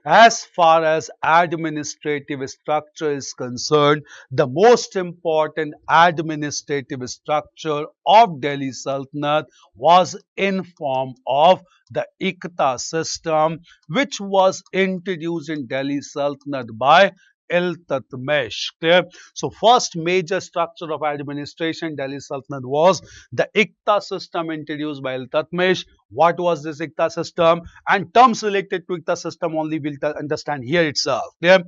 As far as administrative structure is concerned, the most important administrative structure of Delhi Sultanate was in form of the Ikta system, which was introduced in Delhi Sultanate by Iltutmish. Clear? So, first major structure of administration Delhi Sultanate was the Ikta system introduced by Iltutmish. What was this Ikta system? And terms related to Ikta system only we'll understand here itself. Clear?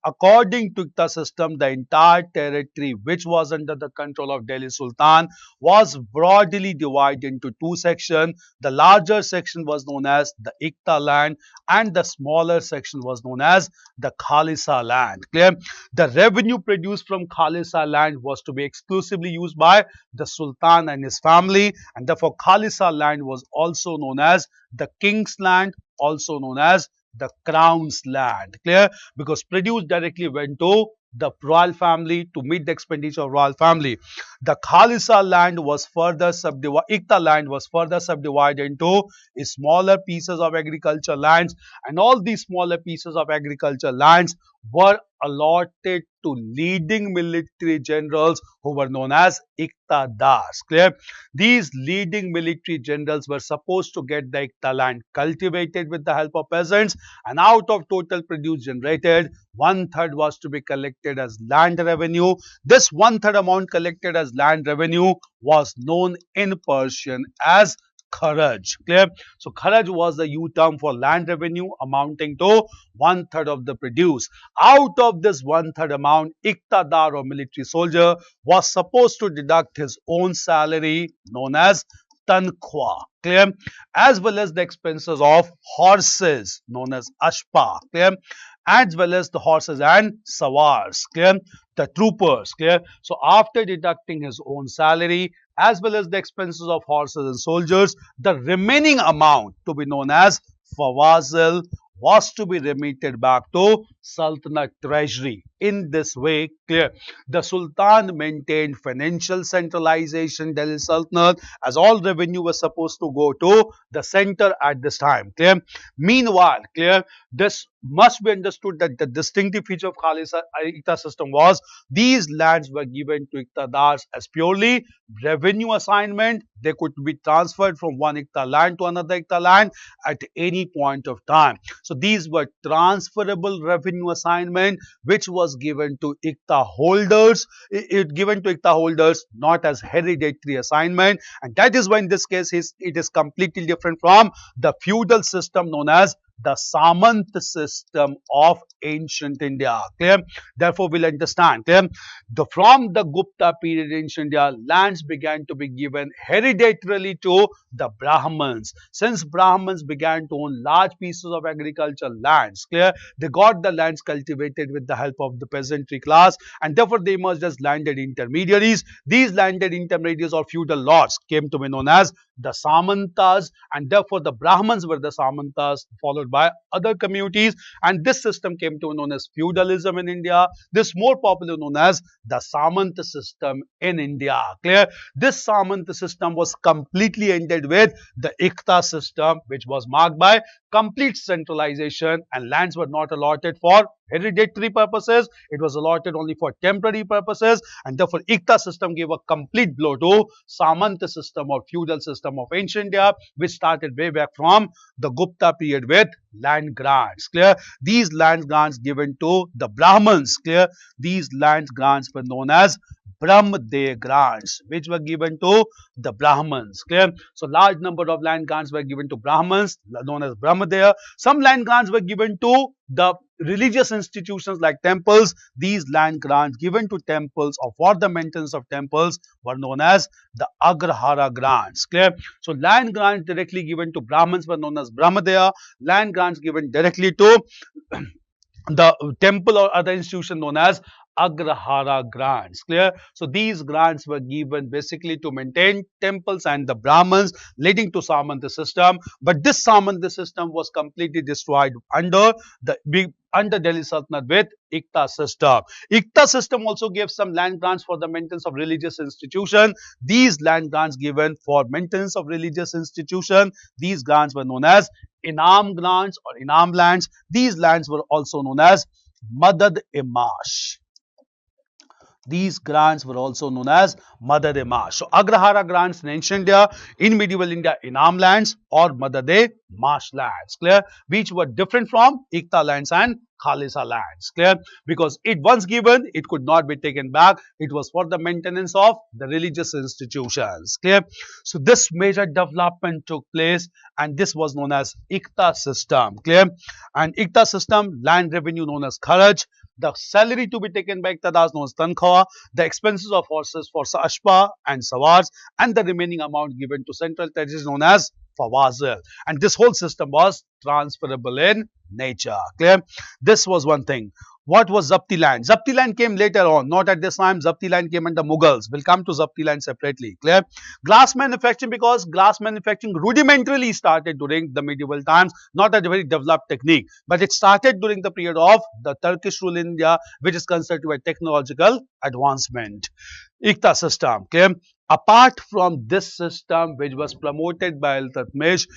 According to Ikta system, the entire territory which was under the control of Delhi Sultan was broadly divided into two sections. The larger section was known as the Ikta land and the smaller section was known as the Khalisa land. Clear? The revenue produced from Khalisa land was to be exclusively used by the Sultan and his family, and therefore Khalisa land was also known as the king's land, also known as the crown's land. Clear? Because produce directly went to the royal family to meet the expenditure of royal family. The Khalisa land was further subdivided, Ikta land was further subdivided into smaller pieces of agriculture lands, and all these smaller pieces of agriculture lands were allotted to leading military generals who were known as Iqtadars. Clear? These leading military generals were supposed to get the Ikta land cultivated with the help of peasants, and out of total produce generated, 1/3 was to be collected as land revenue. This 1/3 amount collected as land revenue was known in Persian as Kharaj. Clear? So Kharaj was the U term for land revenue amounting to 1/3 of the produce. Out of this 1/3 amount, Iqtadar or military soldier was supposed to deduct his own salary known as Tankhwa. Clear? As well as the expenses of horses known as Ashpa. Clear? As well as the horses and sawars. Clear? The troopers. Clear? So after deducting his own salary as well as the expenses of horses and soldiers, the remaining amount to be known as Fawazil was to be remitted back to Sultanate treasury. In this way, clear, the Sultan maintained financial centralization Delhi Sultanate, as all revenue was supposed to go to the center at this time. Clear? Meanwhile, clear, this must be understood that the distinctive feature of Khalisa Ikta system was these lands were given to Iqtadars as purely revenue assignment. They could be transferred from one Ikta land to another Ikta land at any point of time. So these were transferable revenue assignment which was given to Ikta holders, not as hereditary assignment, and that is why in this case it is completely different from the feudal system known as the Samant system of ancient India. Clear? Therefore, we'll understand. Clear? From the Gupta period in ancient India, lands began to be given hereditarily to the Brahmins. Since Brahmins began to own large pieces of agricultural lands, clear, they got the lands cultivated with the help of the peasantry class, and therefore they emerged as landed intermediaries. These landed intermediaries or feudal lords came to be known as the Samantas, and therefore the Brahmins were the Samantas, followed by other communities, and this system came to be known as feudalism in India. This more popularly known as the Samant system in India. Clear? This Samant system was completely ended with the Ikta system, which was marked by complete centralization, and lands were not allotted for hereditary purposes. It was allotted only for temporary purposes, and therefore Ikta system gave a complete blow to Samant system or feudal system of ancient India, which started way back from the Gupta period with land grants. Clear? These land grants given to the Brahmins. Clear? These land grants were known as Brahmdeh grants, which were given to the Brahmins. Clear? So large number of land grants were given to Brahmins, known as Brahmdeh. Some land grants were given to the religious institutions like temples. These land grants given to temples or for the maintenance of temples were known as the Agrahara grants. Clear? So land grants directly given to Brahmins were known as Brahmdeh. Land grants given directly to the temple or other institution known as Agrahara grants. Clear? So these grants were given basically to maintain temples and the Brahmins, leading to Samanta system. But this Samanta system was completely destroyed under Delhi Sultanate with Ikta system. Ikta system also gave some land grants for the maintenance of religious institution. These land grants given for maintenance of religious institution, these grants were known as Inam grants or Inam lands. These lands were also known as Madad-e-Mash. These grants were also known as Madad-e-Mash. So Agrahara grants in ancient India, in medieval India, Inam lands or Madad-e-Mash lands. Clear? Which were different from Ikta lands and Khalisa lands. Clear? Because it once given, it could not be taken back. It was for the maintenance of the religious institutions. Clear? So this major development took place and this was known as Ikta system. Clear? And Ikta system, land revenue known as Kharaj, the salary to be taken by Iqtidars known as Tankhawa, the expenses of horses for Ashpa and Sawars, and the remaining amount given to central territories known as Fawazil. And this whole system was transferable in nature. Clear? This was one thing. What was Zapti land? Zapti land came later on, not at this time. Zapti land came under Mughals. We'll come to Zapti land separately. Clear? Glass manufacturing, because glass manufacturing rudimentarily started during the medieval times, not a very developed technique, but it started during the period of the Turkish rule in India, which is considered to be a technological advancement. Ikta system. Clear? Apart from this system, which was promoted by Iltutmish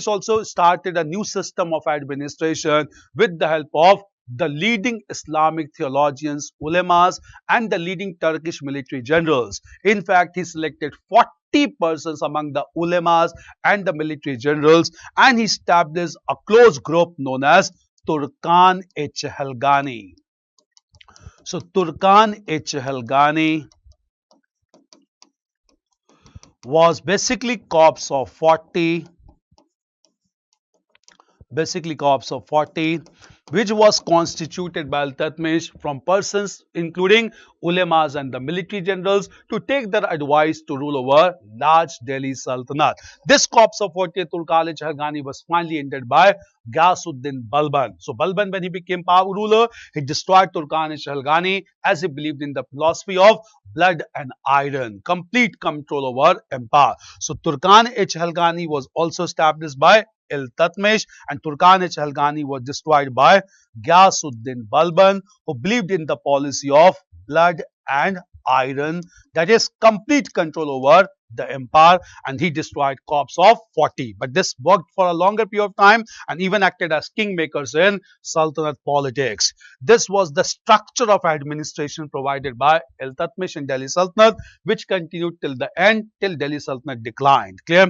also started a new system of administration with the help of the leading Islamic theologians, ulemas, and the leading Turkish military generals. In fact, he selected 40 persons among the ulemas and the military generals, and he established a close group known as Turkan-e-Chehelgani. So, Turkan-e-Chehelgani was basically corps of 40, which was constituted by Iltutmish from persons including ulemas and the military generals to take their advice to rule over large Delhi Sultanate. This corps of 40 Turkan-e-Chehelgani was finally ended by Ghiyasuddin Balban. So Balban, when he became power ruler, he destroyed Turkan-e-Chehelgani as he believed in the philosophy of blood and iron, complete control over empire. So Turkan-e-Chehelgani was also established by Iltutmish, and Turkan-e-Chehelgani was destroyed by Ghiyasuddin Balban, who believed in the policy of blood and iron, that is complete control over the empire, and he destroyed corps of 40. But this worked for a longer period of time and even acted as kingmakers in Sultanate politics. This was the structure of administration provided by Iltutmish in Delhi Sultanate, which continued till the end, till Delhi Sultanate declined. Clear?